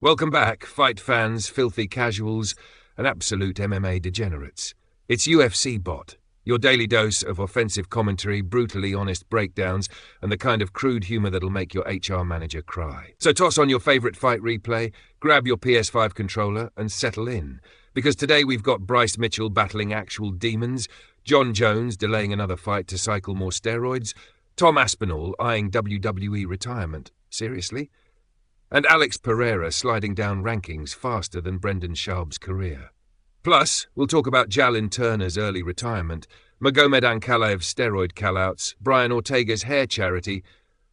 Welcome back, fight fans, filthy casuals, and absolute MMA degenerates. It's UFC Bot, your daily dose of offensive commentary, brutally honest breakdowns, and the kind of crude humor that'll make your HR manager cry. So toss on your favorite fight replay, grab your PS5 controller, and settle in. Because today we've got Bryce Mitchell battling actual demons, Jon Jones delaying another fight to cycle more steroids, Tom Aspinall eyeing WWE retirement. Seriously? And Alex Pereira sliding down rankings faster than Brendan Schaub's career. Plus, we'll talk about Jalin Turner's early retirement, Magomed Ankalaev's steroid callouts, Brian Ortega's hair charity,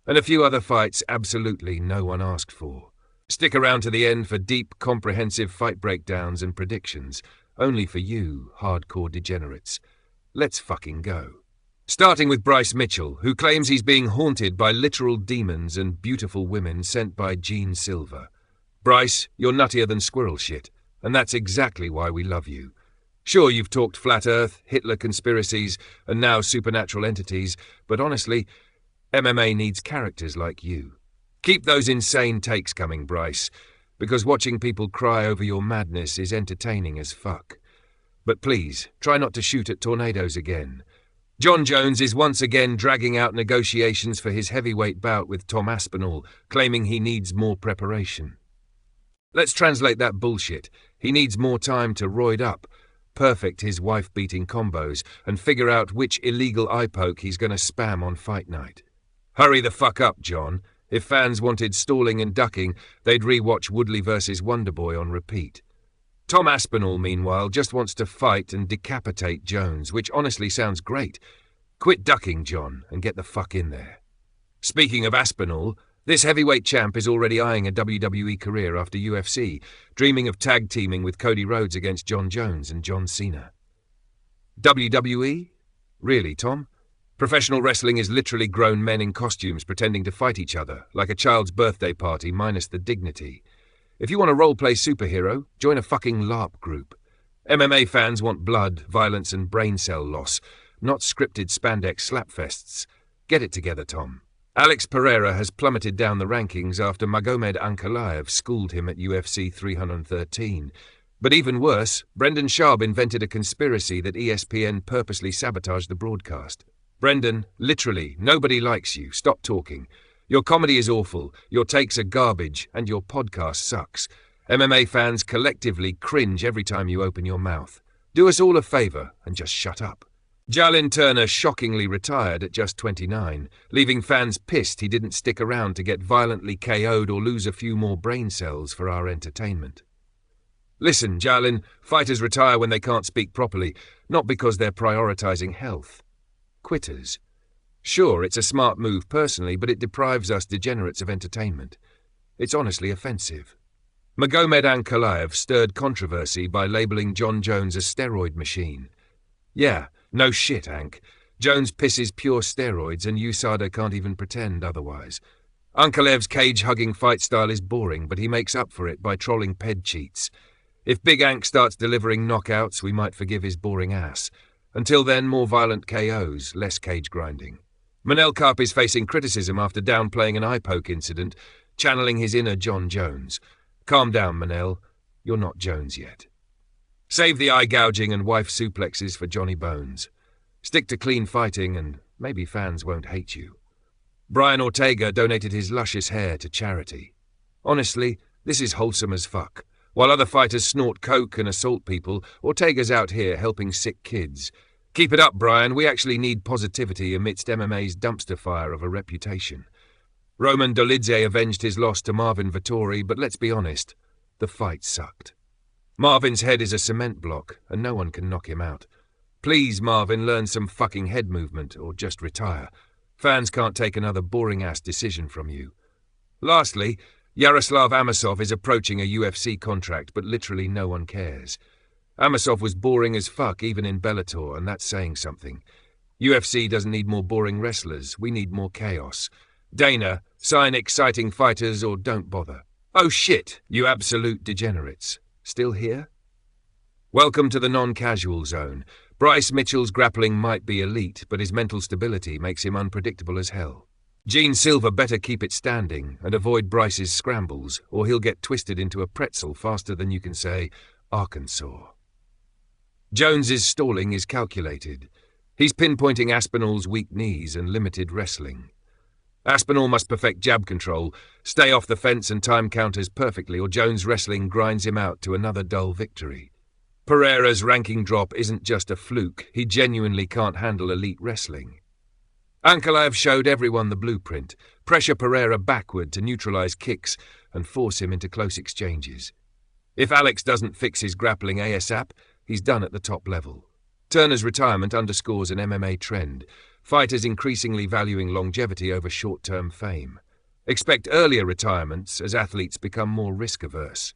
and a few other fights absolutely no one asked for. Stick around to the end for deep, comprehensive fight breakdowns and predictions, only for you, hardcore degenerates. Let's fucking go. Starting with Bryce Mitchell, who claims he's being haunted by literal demons and beautiful women sent by Jean Silva. Bryce, you're nuttier than squirrel shit, and that's exactly why we love you. Sure, you've talked flat earth, Hitler conspiracies, and now supernatural entities, but honestly, MMA needs characters like you. Keep those insane takes coming, Bryce, because watching people cry over your madness is entertaining as fuck. But please, try not to shoot at tornadoes again. Jon Jones is once again dragging out negotiations for his heavyweight bout with Tom Aspinall, claiming he needs more preparation. Let's translate that bullshit. He needs more time to roid up, perfect his wife-beating combos, and figure out which illegal eye poke he's going to spam on fight night. Hurry the fuck up, John. If fans wanted stalling and ducking, they'd re-watch Woodley vs. Wonderboy on repeat. Tom Aspinall, meanwhile, just wants to fight and decapitate Jones, which honestly sounds great. Quit ducking, John, and get the fuck in there. Speaking of Aspinall, this heavyweight champ is already eyeing a WWE career after UFC, dreaming of tag teaming with Cody Rhodes against Jon Jones and John Cena. WWE? Really, Tom? Professional wrestling is literally grown men in costumes pretending to fight each other, like a child's birthday party minus the dignity. If you want a role-play superhero, join a fucking LARP group. MMA fans want blood, violence, and brain cell loss, not scripted spandex slapfests. Get it together, Tom. Alex Pereira has plummeted down the rankings after Magomed Ankalaev schooled him at UFC 313. But even worse, Brendan Schaub invented a conspiracy that ESPN purposely sabotaged the broadcast. Brendan, literally, nobody likes you. Stop talking. Your comedy is awful, your takes are garbage, and your podcast sucks. MMA fans collectively cringe every time you open your mouth. Do us all a favour and just shut up. Jalin Turner shockingly retired at just 29, leaving fans pissed he didn't stick around to get violently KO'd or lose a few more brain cells for our entertainment. Listen, Jalin, fighters retire when they can't speak properly, not because they're prioritising health. Quitters. Sure, it's a smart move personally, but it deprives us degenerates of entertainment. It's honestly offensive. Magomed Ankalaev stirred controversy by labelling Jon Jones a steroid machine. Yeah, no shit, Ank. Jones pisses pure steroids and USADA can't even pretend otherwise. Ankalaev's cage-hugging fight style is boring, but he makes up for it by trolling ped cheats. If Big Ank starts delivering knockouts, we might forgive his boring ass. Until then, more violent KOs, less cage grinding. Manel Karp is facing criticism after downplaying an eye poke incident, channeling his inner Jon Jones. Calm down, Manel. You're not Jones yet. Save the eye gouging and wife suplexes for Johnny Bones. Stick to clean fighting and maybe fans won't hate you. Brian Ortega donated his luscious hair to charity. Honestly, this is wholesome as fuck. While other fighters snort coke and assault people, Ortega's out here helping sick kids. Keep it up, Brian. We actually need positivity amidst MMA's dumpster fire of a reputation. Roman Dolidze avenged his loss to Marvin Vettori, but let's be honest, the fight sucked. Marvin's head is a cement block, and no one can knock him out. Please, Marvin, learn some fucking head movement, or just retire. Fans can't take another boring-ass decision from you. Lastly, Yaroslav Amosov is approaching a UFC contract, but literally no one cares. Amosov was boring as fuck even in Bellator, and that's saying something. UFC doesn't need more boring wrestlers, we need more chaos. Dana, sign exciting fighters or don't bother. Oh shit, you absolute degenerates. Still here? Welcome to the non-casual zone. Bryce Mitchell's grappling might be elite, but his mental stability makes him unpredictable as hell. Jean Silva better keep it standing and avoid Bryce's scrambles, or he'll get twisted into a pretzel faster than you can say, Arkansas. Jones's stalling is calculated. He's pinpointing Aspinall's weak knees and limited wrestling. Aspinall must perfect jab control, stay off the fence and time counters perfectly, or Jones' wrestling grinds him out to another dull victory. Pereira's ranking drop isn't just a fluke, he genuinely can't handle elite wrestling. Ankalaev showed everyone the blueprint, pressure Pereira backward to neutralize kicks and force him into close exchanges. If Alex doesn't fix his grappling ASAP, he's done at the top level. Turner's retirement underscores an MMA trend, fighters increasingly valuing longevity over short-term fame. Expect earlier retirements as athletes become more risk-averse.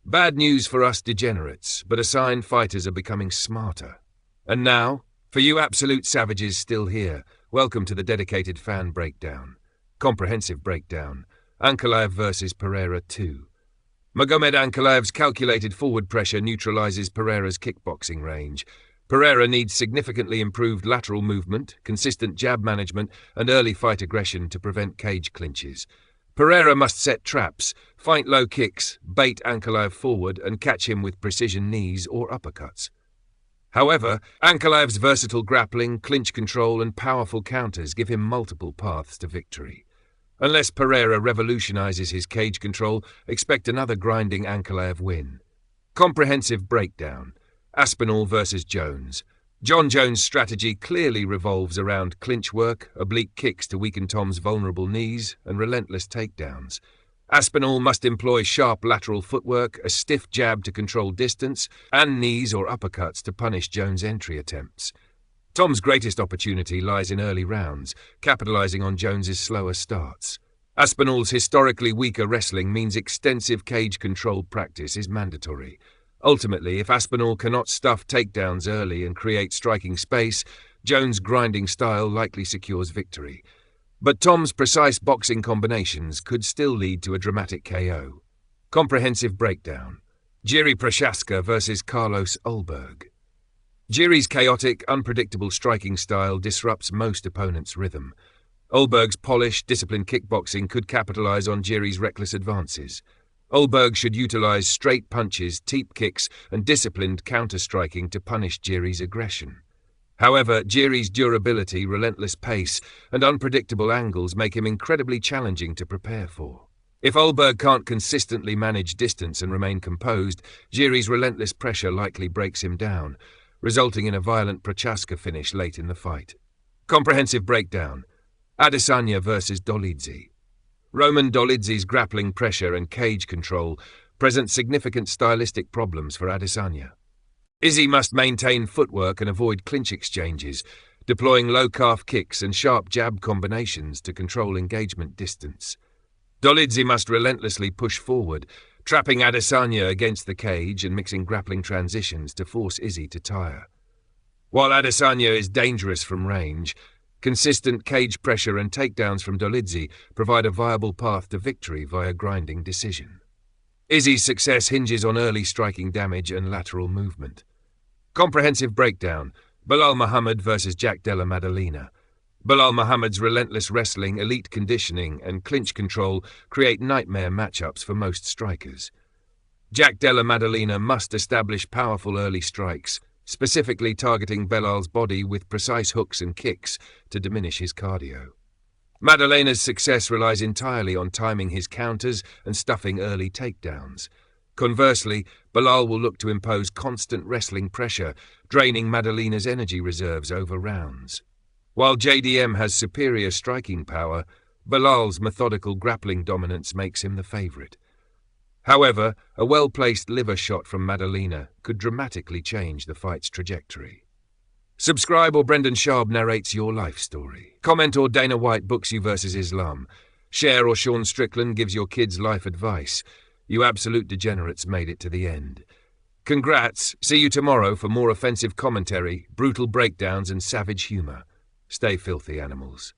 Bad news for us degenerates, but a sign fighters are becoming smarter. And now, for you absolute savages still here, welcome to the dedicated fan breakdown. Comprehensive breakdown. Ankalaev versus Pereira 2. Magomed Ankalaev's calculated forward pressure neutralizes Pereira's kickboxing range. Pereira needs significantly improved lateral movement, consistent jab management, and early fight aggression to prevent cage clinches. Pereira must set traps, feint low kicks, bait Ankalaev forward, and catch him with precision knees or uppercuts. However, Ankalaev's versatile grappling, clinch control, and powerful counters give him multiple paths to victory. Unless Pereira revolutionizes his cage control, expect another grinding Ankalaev win. Comprehensive breakdown. Aspinall versus Jones. Jon Jones' strategy clearly revolves around clinch work, oblique kicks to weaken Tom's vulnerable knees, and relentless takedowns. Aspinall must employ sharp lateral footwork, a stiff jab to control distance, and knees or uppercuts to punish Jones' entry attempts. Tom's greatest opportunity lies in early rounds, capitalizing on Jones's slower starts. Aspinall's historically weaker wrestling means extensive cage control practice is mandatory. Ultimately, if Aspinall cannot stuff takedowns early and create striking space, Jones' grinding style likely secures victory. But Tom's precise boxing combinations could still lead to a dramatic KO. Comprehensive breakdown. Jiří Procházka versus Carlos Ulberg. Jiří's chaotic, unpredictable striking style disrupts most opponents' rhythm. Ulberg's polished, disciplined kickboxing could capitalize on Jiří's reckless advances. Ulberg should utilize straight punches, teep kicks, and disciplined counter-striking to punish Jiří's aggression. However, Jiří's durability, relentless pace, and unpredictable angles make him incredibly challenging to prepare for. If Ulberg can't consistently manage distance and remain composed, Jiří's relentless pressure likely breaks him down, resulting in a violent Procházka finish late in the fight. Comprehensive breakdown. Adesanya versus Dolidze. Roman Dolidze's grappling pressure and cage control present significant stylistic problems for Adesanya. Izzy must maintain footwork and avoid clinch exchanges, deploying low calf kicks and sharp jab combinations to control engagement distance. Dolidze must relentlessly push forward, trapping Adesanya against the cage and mixing grappling transitions to force Izzy to tire. While Adesanya is dangerous from range, consistent cage pressure and takedowns from Dolidze provide a viable path to victory via grinding decision. Izzy's success hinges on early striking damage and lateral movement. Comprehensive breakdown. Belal Muhammad versus Jack Della Maddalena. Belal Muhammad's relentless wrestling, elite conditioning, and clinch control create nightmare matchups for most strikers. Jack Della Maddalena must establish powerful early strikes, specifically targeting Belal's body with precise hooks and kicks to diminish his cardio. Maddalena's success relies entirely on timing his counters and stuffing early takedowns. Conversely, Belal will look to impose constant wrestling pressure, draining Maddalena's energy reserves over rounds. While JDM has superior striking power, Belal's methodical grappling dominance makes him the favorite. However, a well-placed liver shot from Maddalena could dramatically change the fight's trajectory. Subscribe or Brendan Schaub narrates your life story. Comment or Dana White books you versus Islam. Share or Sean Strickland gives your kids life advice. You absolute degenerates made it to the end. Congrats. See you tomorrow for more offensive commentary, brutal breakdowns, and savage humor. Stay filthy, animals.